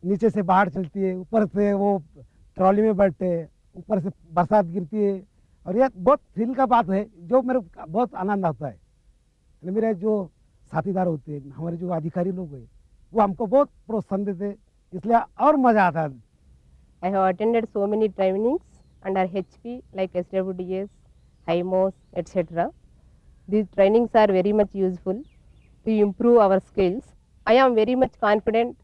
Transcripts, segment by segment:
नीचे से बाढ़ चलती है, ऊपर से वो ट्रॉली में बैठते हैं, ऊपर से बरसात गिरती है, और ये बहुत थ्रिल का बात है जो मेरे को बहुत आनंद आता है। मेरे जो साथीदार होते हैं, हमारे जो अधिकारी लोग हैं, वो हमको बहुत प्रोत्साहन देते हैं, इसलिए और मजा आता है। I have attended so many trainings under HP like SWDS, HIMOS, etc. These trainings are very much useful to improve our skills. I am very much confident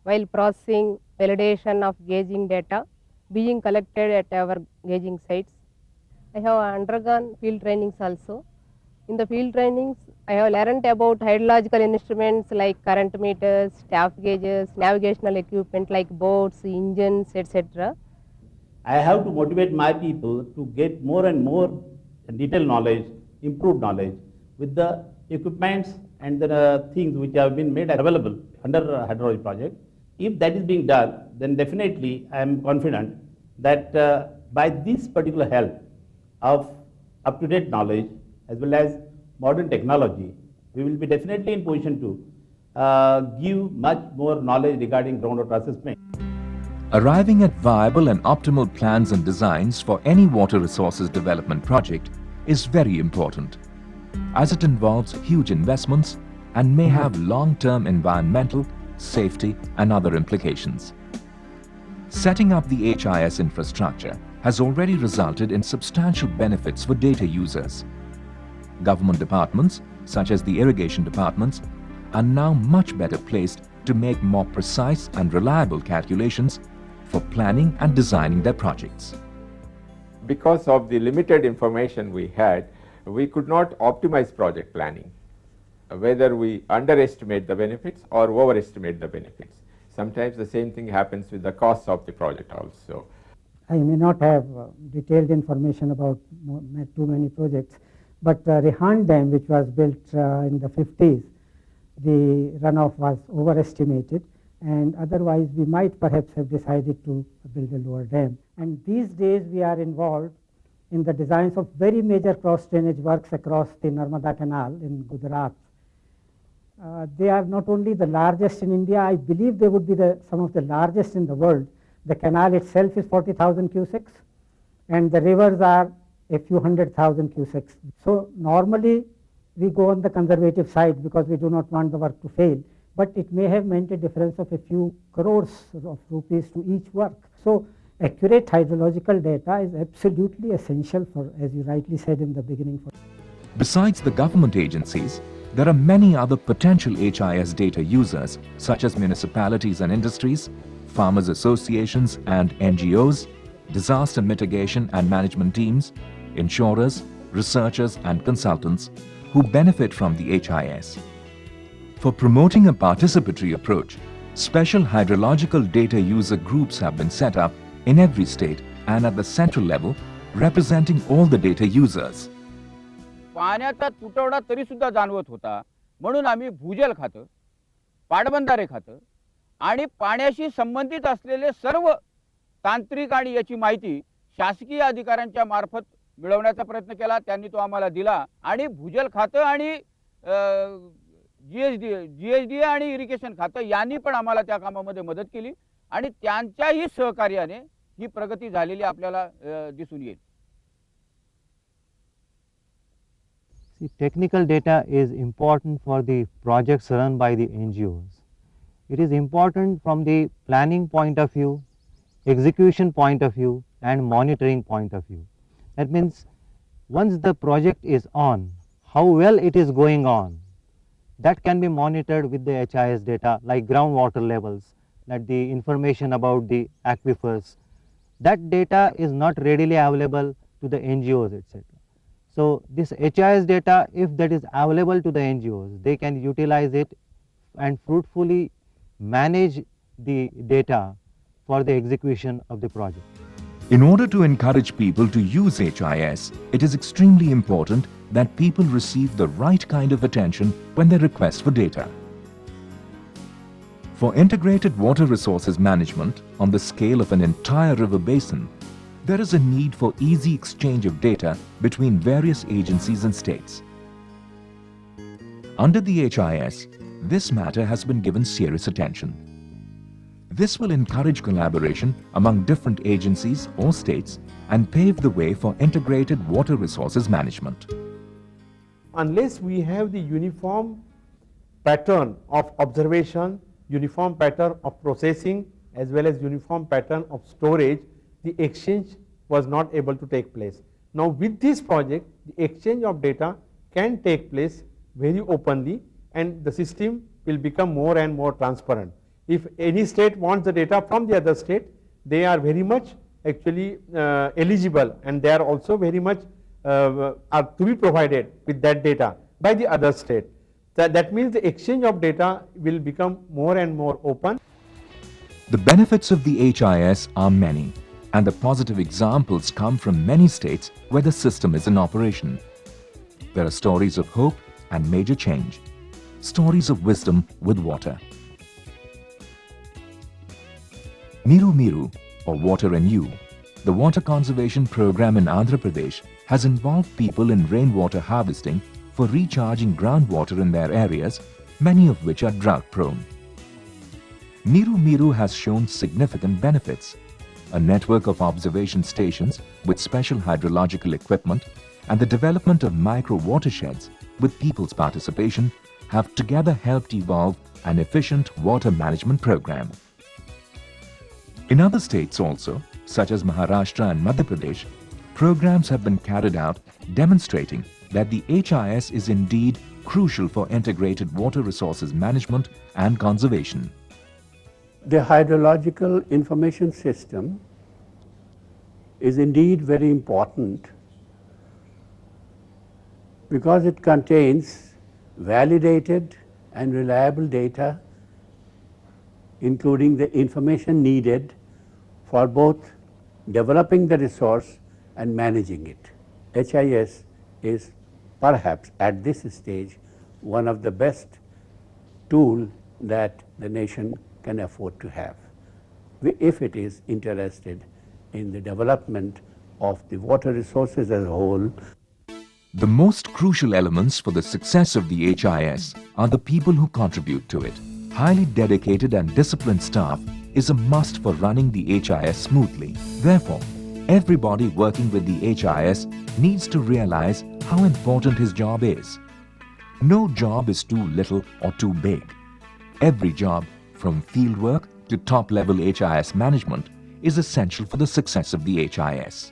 while processing validation of gauging data being collected at our gauging sites. I have undergone field trainings also. In the field trainings, I have learned about hydrological instruments like current meters, staff gauges, navigational equipment like boats, engines, etc. I have to motivate my people to get more and more detailed knowledge, improved knowledge with the equipments and the things which have been made available under hydrology project. If that is being done, then definitely I am confident that by this particular help of up-to-date knowledge as well as modern technology, we will be definitely in position to give much more knowledge regarding groundwater assessment. Arriving at viable and optimal plans and designs for any water resources development project is very important, as it involves huge investments and may have long-term environmental, safety and other implications. Setting up the HIS infrastructure has already resulted in substantial benefits for data users. Government departments, such as the irrigation departments, are now much better placed to make more precise and reliable calculations for planning and designing their projects. Because of the limited information we had, we could not optimize project planning, whether we underestimate the benefits or overestimate the benefits. Sometimes the same thing happens with the costs of the project also. I may not have detailed information about too many projects, but Rihan Dam, which was built in the 50s, the runoff was overestimated, and otherwise we might perhaps have decided to build a lower dam. And these days we are involved in the designs of very major cross drainage works across the Narmada Canal in Gujarat. They are not only the largest in India, I believe they would be some of the largest in the world. The canal itself is 40,000 cusecs, and the rivers are a few 100,000 cusecs. So normally we go on the conservative side because we do not want the work to fail, but it may have meant a difference of a few crores of rupees to each work. So accurate hydrological data is absolutely essential for, as you rightly said in the beginning. Besides the government agencies, there are many other potential HIS data users, such as municipalities and industries, farmers associations and NGOs, disaster mitigation and management teams, insurers, researchers and consultants who benefit from the HIS. For promoting a participatory approach, special hydrological data user groups have been set up in every state and at the central level, representing all the data users. पाण्याचा तुटवडा तरी सुद्धा जाणवत होता, म्हणून आम्ही भूजल खातं, पाटबंधारे खातं आणि पाण्याशी संबंधित असलेले सर्व तांत्रिक आणि याची माहिती शासकीय अधिकाऱ्यांच्या मार्फत मिळवण्याचा प्रयत्न केला. त्यांनी तो आम्हाला दिला आणि भूजल खातं आणि जीएसडी आणि इरिगेशन खातं यांनी पण आम्हाला त्या कामामध्ये मदत केली आणि त्यांच्याही सहकार्याने ही प्रगती झालेली आपल्याला दिसून येईल. See, technical data is important for the projects run by the NGOs. It is important from the planning point of view, execution point of view and monitoring point of view. That means once the project is on, how well it is going on, that can be monitored with the HIS data like groundwater levels, that the information about the aquifers. That data is not readily available to the NGOs, etc. So this HIS data, if that is available to the NGOs, they can utilize it and fruitfully manage the data for the execution of the project. In order to encourage people to use HIS, it is extremely important that people receive the right kind of attention when they request for data. For integrated water resources management on the scale of an entire river basin, there is a need for easy exchange of data between various agencies and states. Under the HIS, this matter has been given serious attention. This will encourage collaboration among different agencies or states and pave the way for integrated water resources management. Unless we have the uniform pattern of observation, uniform pattern of processing, as well as uniform pattern of storage, the exchange was not able to take place. Now with this project, the exchange of data can take place very openly, and the system will become more and more transparent. If any state wants the data from the other state, they are very much actually eligible, and they are also very much are to be provided with that data by the other state. That means the exchange of data will become more and more open. The benefits of the HIS are many, and the positive examples come from many states where the system is in operation. There are stories of hope and major change, stories of wisdom with water. Miru Miru, or Water and You, the water conservation program in Andhra Pradesh, has involved people in rainwater harvesting for recharging groundwater in their areas, many of which are drought-prone. Miru Miru has shown significant benefits. A network of observation stations with special hydrological equipment and the development of micro-watersheds with people's participation have together helped evolve an efficient water management program. In other states also, such as Maharashtra and Madhya Pradesh, programs have been carried out demonstrating that the HIS is indeed crucial for integrated water resources management and conservation. The hydrological information system is indeed very important because it contains validated and reliable data, including the information needed for both developing the resource and managing it. HIS is perhaps at this stage one of the best tools that the nation can afford to have, if it is interested in the development of the water resources as a whole. The most crucial elements for the success of the HIS are the people who contribute to it. Highly dedicated and disciplined staff is a must for running the HIS smoothly. Therefore, everybody working with the HIS needs to realize how important his job is. No job is too little or too big. Every job, from fieldwork to top-level HIS management, is essential for the success of the HIS.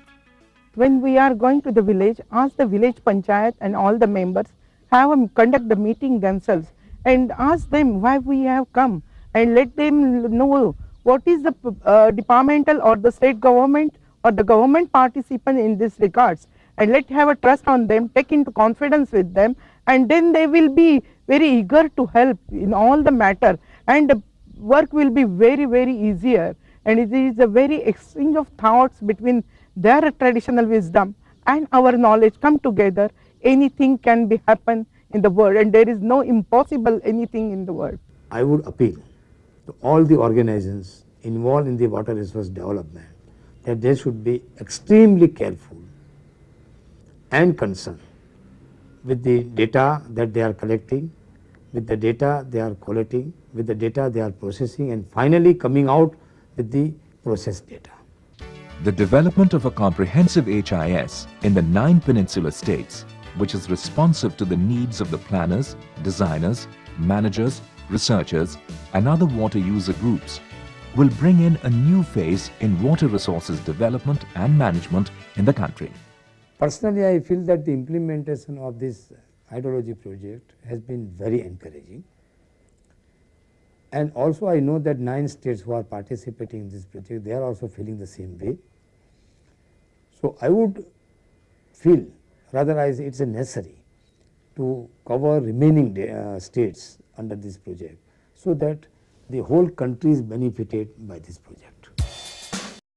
When we are going to the village, ask the village panchayat and all the members, conduct the meeting themselves and ask them why we have come, and let them know what is the departmental or the state government or the government participant in this regards, and let have a trust on them, take into confidence with them, and then they will be very eager to help in all the matter, and the work will be very, very easier, and it is a very exchange of thoughts between their traditional wisdom and our knowledge come together. Anything can be happen in the world, and there is no impossible anything in the world. I would appeal to all the organizations involved in the water resource development that they should be extremely careful and concerned with the data that they are collecting, with the data they are collating, with the data they are processing, and finally coming out with the processed data. The development of a comprehensive HIS in the 9 peninsular states, which is responsive to the needs of the planners, designers, managers, researchers, and other water user groups, will bring in a new phase in water resources development and management in the country. Personally, I feel that the implementation of this hydrology project has been very encouraging. And also I know that 9 states who are participating in this project, they are also feeling the same way. So I would feel, rather it is necessary to cover remaining states under this project, so that the whole country is benefited by this project.